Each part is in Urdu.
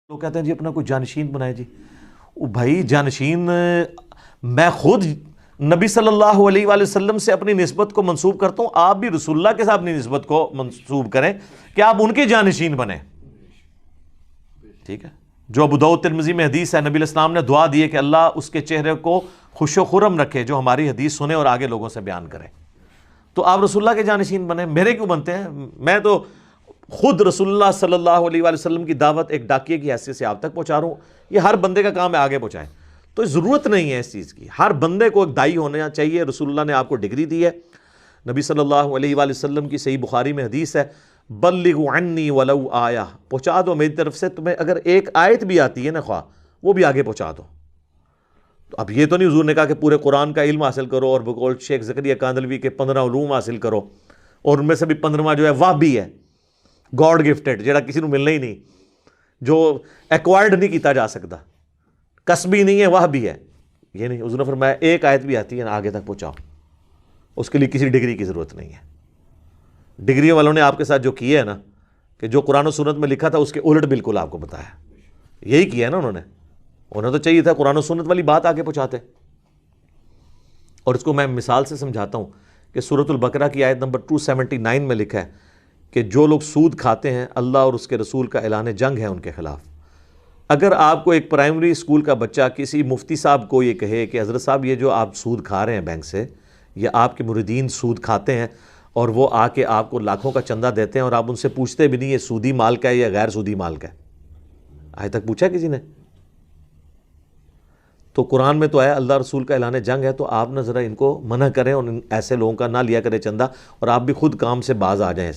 لوگ کہتے ہیں جی اپنا کوئی جانشین بنائے جی. بھائی جانشین میں خود نبی صلی اللہ علیہ وآلہ وسلم سے اپنی نسبت کو منسوب کرتا ہوں, آپ بھی رسول اللہ کے ساتھ اپنی نسبت کو منسوب کریں کہ آپ ان کے جانشین بنیں. ٹھیک ہے, جو ابو داؤد ترمذی میں حدیث ہے, نبی علیہ السلام نے دعا دی ہے کہ اللہ اس کے چہرے کو خوش و خرم رکھے جو ہماری حدیث سنے اور آگے لوگوں سے بیان کرے. تو آپ رسول اللہ کے جانشین بنیں, میرے کیوں بنتے ہیں؟ میں تو خود رسول اللہ صلی اللہ علیہ وآلہ وسلم کی دعوت ایک ڈاکیے کی حیثیت سے آپ تک پہنچا رہا ہوں. یہ ہر بندے کا کام ہے آگے پہنچائیں, تو ضرورت نہیں ہے اس چیز کی. ہر بندے کو ایک دائی ہونا چاہیے. رسول اللہ نے آپ کو ڈگری دی ہے. نبی صلی اللہ علیہ وآلہ وسلم کی صحیح بخاری میں حدیث ہے, بلغوا عنی ولو آیہ, پہنچا دو میری طرف سے, تمہیں اگر ایک آیت بھی آتی ہے نا خواہ وہ بھی آگے پہنچا دو. تو اب یہ تو نہیں حضور نے کہا کہ پورے قرآن کا علم حاصل کرو اور بقول شیخ زکریا کاندلوی کے 15 علوم حاصل کرو, اور ان میں سے بھی 15واں جو ہے وہ بھی ہے گاڈ گفٹڈ, جڑا کسی کو ملنا ہی نہیں, جو ایکوائرڈ نہیں کیتا جا سکتا, کسبی نہیں ہے, وہ بھی ہے. یہ نہیں, حضور نے فرمایا ایک آیت بھی آتی ہے نا آگے تک پہنچاؤ, اس کے لیے کسی ڈگری کی ضرورت نہیں ہے. ڈگری والوں نے آپ کے ساتھ جو کیا ہے نا, کہ جو قرآن و سنت میں لکھا تھا اس کے الٹ بالکل آپ کو بتایا, یہی کیا ہے نا انہوں نے. انہیں تو چاہیے تھا قرآن و سنت والی بات آگے پہنچاتے. اور اس کو میں مثال سے سمجھاتا ہوں کہ سورۃ البقرہ کی آیت نمبر 279 میں لکھا ہے کہ جو لوگ سود کھاتے ہیں اللہ اور اس کے رسول کا اعلان جنگ ہے ان کے خلاف. اگر آپ کو ایک پرائمری اسکول کا بچہ کسی مفتی صاحب کو یہ کہے کہ حضرت صاحب یہ جو آپ سود کھا رہے ہیں بینک سے, یا آپ کے مریدین سود کھاتے ہیں اور وہ آ کے آپ کو لاکھوں کا چندہ دیتے ہیں اور آپ ان سے پوچھتے بھی نہیں یہ سودی مال کا ہے یا غیر سودی مال کا ہے, آج تک پوچھا کسی نے؟ تو قرآن میں تو آیا اللہ رسول کا اعلان جنگ ہے, تو آپ نہ ذرا ان کو منع کریں اور ایسے لوگوں کا نہ لیا کرے چندہ, اور آپ بھی خود کام سے باز آ جائیں.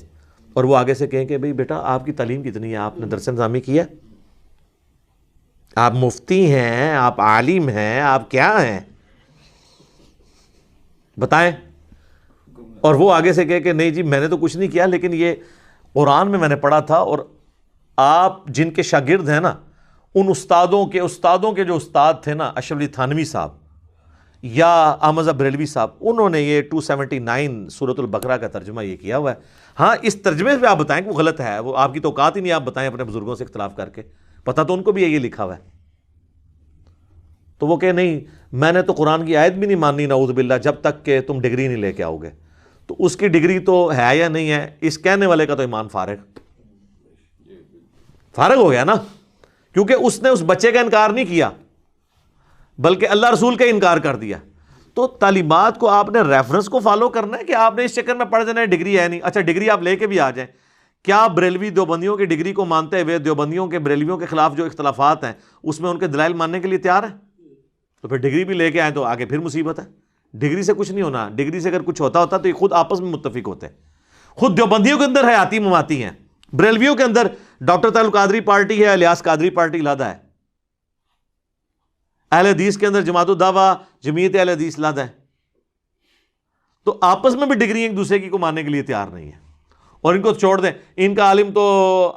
اور وہ آگے سے کہیں کہ بھئی بیٹا آپ کی تعلیم کتنی ہے, آپ نے درس نظامی کیا, آپ مفتی ہیں, آپ عالم ہیں, آپ کیا ہیں بتائیں. اور وہ آگے سے کہے کہ نہیں جی میں نے تو کچھ نہیں کیا, لیکن یہ قرآن میں نے پڑھا تھا. اور آپ جن کے شاگرد ہیں نا, ان استادوں کے جو استاد تھے نا, اشرف علی تھانوی صاحب یا احمد بریلوی صاحب, انہوں نے یہ 279 سورۃ البقرہ کا ترجمہ یہ کیا ہوا ہے. ہاں اس ترجمے پہ آپ بتائیں کہ وہ غلط ہے, وہ آپ کی تو اوقات ہی نہیں, آپ بتائیں اپنے بزرگوں سے اختلاف کر کے, پتہ تو ان کو بھی یہ لکھا ہوا ہے. تو وہ کہ نہیں میں نے تو قرآن کی آیت بھی نہیں ماننی نعوذ باللہ جب تک کہ تم ڈگری نہیں لے کے آؤ گے. تو اس کی ڈگری تو ہے یا نہیں ہے, اس کہنے والے کا تو ایمان فارغ ہو گیا نا, کیونکہ اس نے اس بچے کا انکار نہیں کیا بلکہ اللہ رسول کا انکار کر دیا. تو تعلیمات کو آپ نے ریفرنس کو فالو کرنا ہے کہ آپ نے اس چکر میں پڑھ دینا ہے ڈگری ہے نہیں. اچھا ڈگری آپ لے کے بھی آ جائیں, کیا بریلوی دیوبندیوں کی ڈگری کو مانتے ہوئے دیوبندیوں کے بریلویوں کے خلاف جو اختلافات ہیں اس میں ان کے دلائل ماننے کے لیے تیار ہیں؟ تو پھر ڈگری بھی لے کے آئیں تو آگے پھر مصیبت ہے. ڈگری سے کچھ نہیں ہونا, ڈگری سے اگر کچھ ہوتا تو یہ خود آپس میں متفق ہوتے ہیں. خود دیوبندیوں کے اندر حیاتی مماتی ہیں, بریلویوں کے اندر ڈاکٹر طاہر القادری پارٹی ہے, الیاس قادری پارٹی علیحدہ ہے, اہل حدیث کے اندر جماعت الدعوہ جمعیت اہل حدیث علیحدہ ہے. تو آپس میں بھی ڈگری ایک دوسرے کی کو ماننے کے لیے تیار نہیں ہے. اور ان کو چھوڑ دیں, ان کا عالم تو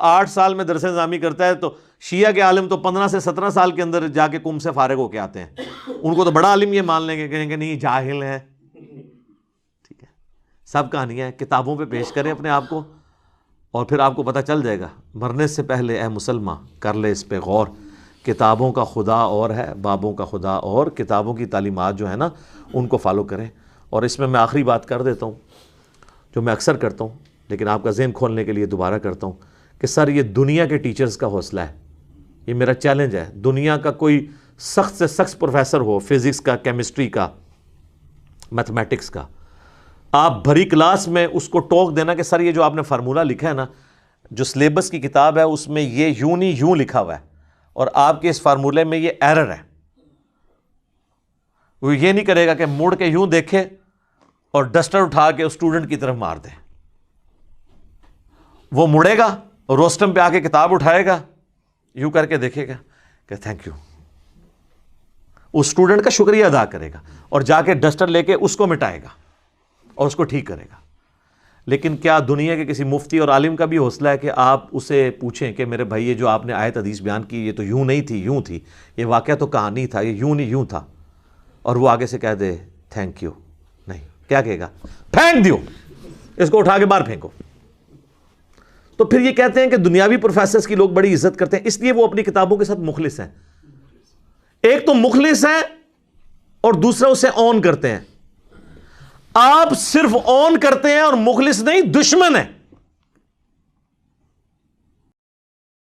8 سال میں درس نظامی کرتا ہے, تو شیعہ کے عالم تو 15 سے 17 سال کے اندر جا کے کم سے فارغ ہو کے آتے ہیں. ان کو تو بڑا عالم یہ مان لیں گے, کہیں گے نہیں جاہل ہیں. ٹھیک ہے, سب کہانیاں ہیں, کتابوں پہ پیش کریں اپنے آپ کو, اور پھر آپ کو پتہ چل جائے گا. مرنے سے پہلے اے مسلمان کر لے اس پہ غور, کتابوں کا خدا اور ہے, بابوں کا خدا اور. کتابوں کی تعلیمات جو ہے نا ان کو فالو کریں. اور اس میں آخری بات کر دیتا ہوں جو میں اکثر کرتا ہوں, لیکن آپ کا ذہن کھولنے کے لیے دوبارہ کرتا ہوں کہ سر یہ دنیا کے ٹیچرز کا حوصلہ ہے, یہ میرا چیلنج ہے. دنیا کا کوئی سخت سے سخت پروفیسر ہو, فزکس کا, کیمسٹری کا, میتھمیٹکس کا, آپ بھری کلاس میں اس کو ٹوک دینا کہ سر یہ جو آپ نے فارمولہ لکھا ہے نا, جو سلیبس کی کتاب ہے اس میں یہ یوں نہیں یوں لکھا ہوا ہے, اور آپ کے اس فارمولے میں یہ ایرر ہے. وہ یہ نہیں کرے گا کہ مڑ کے یوں دیکھے اور ڈسٹر اٹھا کے اس اسٹوڈنٹ کی طرف مار دے. وہ مڑے گا اور روسٹم پہ آ کے کتاب اٹھائے گا, یوں کر کے دیکھے گا کہ تھینک یو, اس اسٹوڈنٹ کا شکریہ ادا کرے گا, اور جا کے ڈسٹر لے کے اس کو مٹائے گا اور اس کو ٹھیک کرے گا. لیکن کیا دنیا کے کسی مفتی اور عالم کا بھی حوصلہ ہے کہ آپ اسے پوچھیں کہ میرے بھائی یہ جو آپ نے آیت حدیث بیان کی یہ تو یوں نہیں تھی, یوں تھی, یہ واقعہ تو کہانی تھا, یہ یوں نہیں یوں تھا, اور وہ آگے سے کہہ دے تھینک یو؟ نہیں, کیا کہے گا؟ پھینک دیو, اس کو اٹھا کے باہر پھینکو. تو پھر یہ کہتے ہیں کہ دنیاوی پروفیسرز کی لوگ بڑی عزت کرتے ہیں، اس لیے وہ اپنی کتابوں کے ساتھ مخلص ہیں. ایک تو مخلص ہے اور دوسرا اسے آن کرتے ہیں. آپ صرف آن کرتے ہیں اور مخلص نہیں، دشمن ہے.